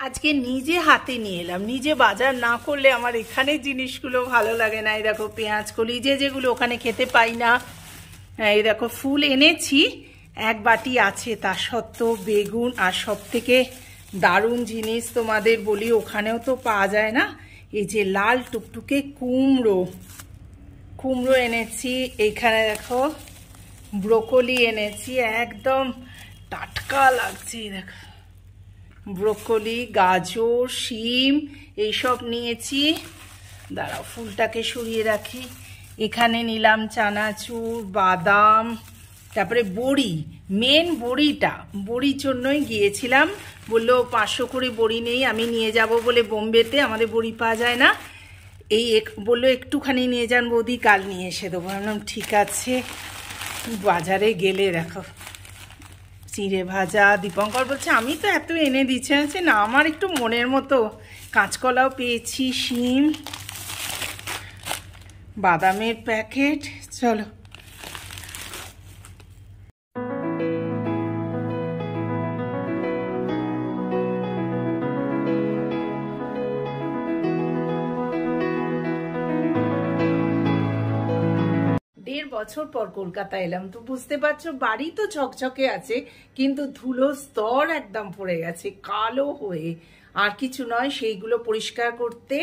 আজকে নিজে হাতে নিয়ে এলাম, নিজে বাজার না করলে আমার এখানে জিনিসগুলো ভালো লাগে না। এই দেখো পেঁয়াজ কলি যেগুলো ওখানে খেতে পাই না। এই দেখো ফুল এনেছি, এক বাটি আছে, তা সত্ত্বেও বেগুন, আর সব থেকে দারুণ জিনিস তোমাদের বলি, ওখানেও তো পাওয়া যায় না, এই যে লাল টুকটুকে কুমড়ো এনেছি। এইখানে দেখো ব্রোকলি এনেছি, একদম টাটকা লাগছে। দেখো ব্রোকলি, গাজর, শিম এইসব নিয়েছি। দাঁড়াও ফুলটাকে সরিয়ে রাখি। এখানে নিলাম চানাচুর, বাদাম, তারপরে বড়ি, মেন বড়ির জন্যই গিয়েছিলাম। বললো 500 করে বড়ি নেই, আমি নিয়ে যাব বলে বোম্বেতে, আমাদের বড়ি পাওয়া যায় না। বললো একটুখানি নিয়ে যান বৌদি, কাল নিয়ে এসে দেবো। বললাম ঠিক আছে। বাজারে গেলে দেখো চিঁড়ে ভাজা, দীপঙ্কর বলছে আমি তো এত এনে দিচ্ছে, আছে না আমার একটু মনের মতো। কাঁচকলাও পেয়েছি, শিম, বাদামের প্যাকেট। চলো বছর পর কলকাতা এলাম, তো বুঝতে পারছো বাড়ি তো ঝকঝকে আছে, কিন্তু ধুলো স্তর একদম পড়ে গেছে কালো হয়ে। আর কিছু নয়, সেইগুলো পরিষ্কার করতে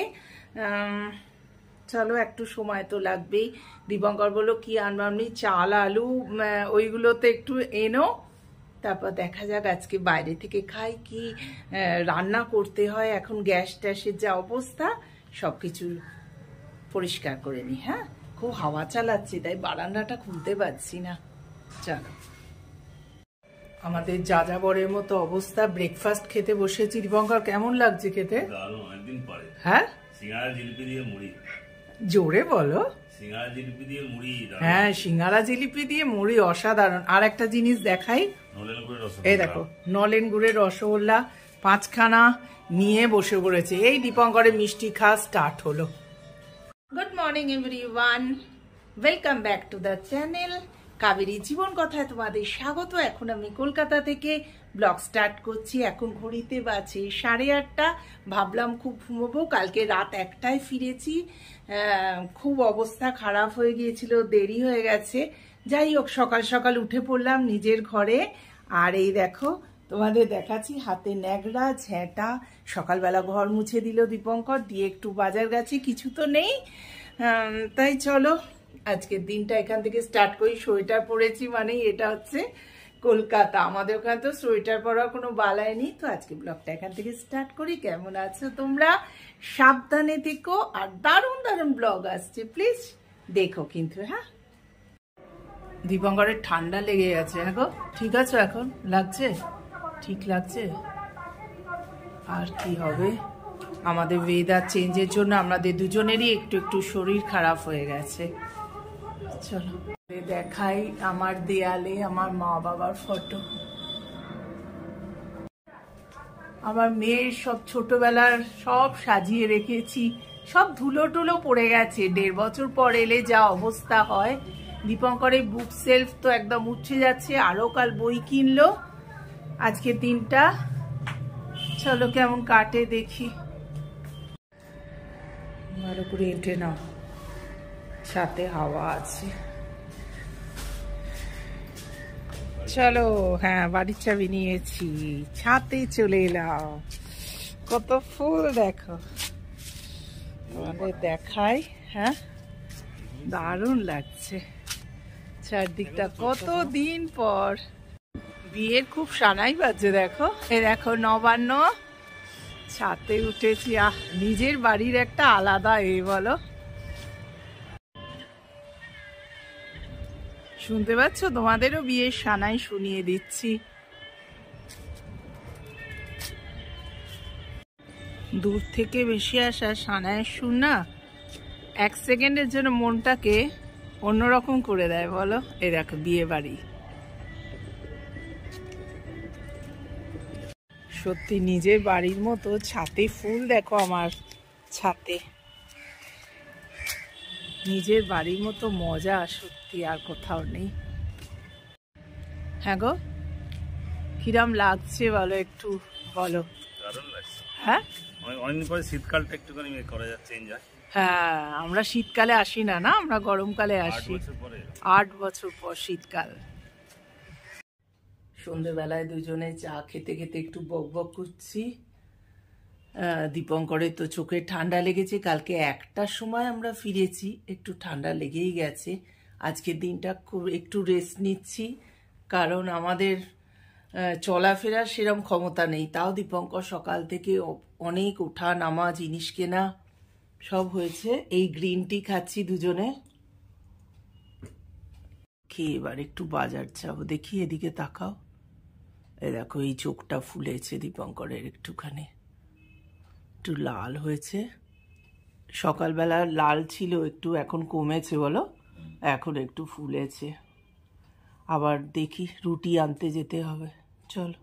চলো একটু সময় তো লাগবেই। দীপঙ্কর বললো কি আনবো, আমি চাল আলু ওইগুলো তো একটু এনো, তারপর দেখা যাক আজকে বাইরে থেকে খাই কি রান্না করতে হয়। এখন গ্যাস ট্যাসের যা অবস্থা, সবকিছু পরিষ্কার করে নি। হ্যাঁ, খুব হাওয়া চালাচ্ছি, তাই বারান্দাটা খুলতে পারছি না। চলো, আমাদের যাযাবরের মতো অবস্থা। ব্রেকফাস্ট খেতে বসেছি। দীপঙ্কর কেমন লাগছে খেতে? হ্যাঁ, জোরে বলো। হ্যাঁ, সিঙ্গারা জিলিপি দিয়ে মুড়ি অসাধারণ। আর একটা জিনিস দেখাই, এই দেখো নলেন গুড়ের রসগোল্লা 5খানা নিয়ে বসে পড়েছে। এই দীপঙ্করের মিষ্টি খাওয়া স্টার্ট হলো। Good morning everyone, welcome back to the channel Kaveri জীবন কথায় তোমাদের স্বাগত। এখন আমি কলকাতা থেকে ব্লগ স্টার্ট করছি। এখন ঘড়িতে বাজে 8:30। ভাবলাম খুব ঘুমোবো, কালকে রাত 1টায় ফিরেছি, খুব অবস্থা খারাপ হয়ে গিয়েছিল, দেরি হয়ে গেছে। যাই হোক, সকাল সকাল উঠে পড়লাম নিজের ঘরে। আর এই দেখো তোমাদের দেখাচ্ছি, হাতে ন্যাকড়া ঝেঁটা। সকালবেলা ঘর মুছে দিল দীপঙ্কর, দিয়ে একটু বাজার গেছে, কিছু তো নেই। তাই চলো আজকের দিনটা এখান থেকে স্টার্ট করি। সোয়েটার পরেছি, মানে এটা হচ্ছে কলকাতা, আমাদের ওখানে তো সোয়েটার পরার কোনো বালাই নেই। তো আজকে ব্লগটা এখান থেকে স্টার্ট করি। কেমন আছো তোমরা? সাবধানে থেকো, আর দারুণ দারুণ ব্লগ আসছে, প্লিজ দেখো কিন্তু। হ্যাঁ, দীপঙ্করের ঠান্ডা লেগে গেছে। হ্যাঁ গো, ঠিক আছে এখন? লাগছে? ঠিক লাগছে? আর কি হবে, আমাদের ওয়েদার চেঞ্জের জন্য আমাদের দুজনেরই একটু একটু শরীর খারাপ হয়ে গেছে। চলো দেখাই আমার দেয়ালে আমার মা বাবার ফটো। আমার মেয়ের সব ছোটবেলার সব সাজিয়ে রেখেছি, সব ধুলো টুলো পড়ে গেছে। 1.5 বছর পর এলে যা অবস্থা হয়। দীপঙ্করের বুক সেলফ তো একদম উঠে যাচ্ছে, আরো কাল বই কিনলো। আজকের দিনটা চলো কেমন কাটে দেখি। ভালো করে উঠে নাও, সাথে হাওয়া আছে। চলো, হ্যাঁ বাড়ির চাবি নিয়েছি, ছাদে চলে এলাম। কত ফুল দেখো, তোমাদের দেখাই। হ্যাঁ, দারুণ লাগছে চারদিকটা, কতদিন পর। বিয়ের খুব সানাই বাজছে দেখো। এই দেখো নবান্ন, ছাদে উঠেছি। নিজের বাড়ির একটা আলাদা বলো। শুনতে পাচ্ছ? তোমাদেরও বিয়ের সানাই শুনিয়ে দিচ্ছি। দূর থেকে বেশি আসা সানাইয়ের সুর না 1 সেকেন্ডের জন্য মনটাকে অন্যরকম করে দেয় বলো। এই দেখো বিয়ে বাড়ি, সত্যি নিজের বাড়ির মতো। ছাদে ফুল দেখো, আমার ছাদে নিজের বাড়ির মতো মজা সত্যি আর কোথাও নেই। হ্যাঁ গো, কিরম লাগছে বলো একটু বলো। হ্যাঁ অনেকদিন পরে শীতকালটা একটুখানি করা যাচ্ছে এনজয়। হ্যাঁ, আমরা শীতকালে আসি না, না আমরা গরমকালে আসি। 8 বছর পর শীতকাল। সন্ধ্যেবেলায় দুজনে চা খেতে খেতে একটু বক বক করছি। দীপঙ্করের তো চোখে ঠান্ডা লেগেছে, কালকে 1টার সময় আমরা ফিরেছি, একটু ঠান্ডা লেগেই গেছে। আজকের দিনটা খুব একটু রেস্ট নিচ্ছি, কারণ আমাদের চলাফেরার সেরম ক্ষমতা নেই। তাও দীপঙ্কর সকাল থেকে অনেক ওঠা নামা, জিনিস কেনা সব হয়েছে। এই গ্রিন টি খাচ্ছি দুজনে, খেয়ে এবার একটু বাজার যাবো। দেখি এদিকে তাকাও, এই দেখো এই চোখটা ফুলেছে দীপঙ্করের, একটুখানি একটু লাল হয়েছে। সকালবেলা লাল ছিল একটু, এখন কমেছে বলো, এখন একটু ফুলেছে। আবার দেখি রুটি আনতে যেতে হবে, চলো।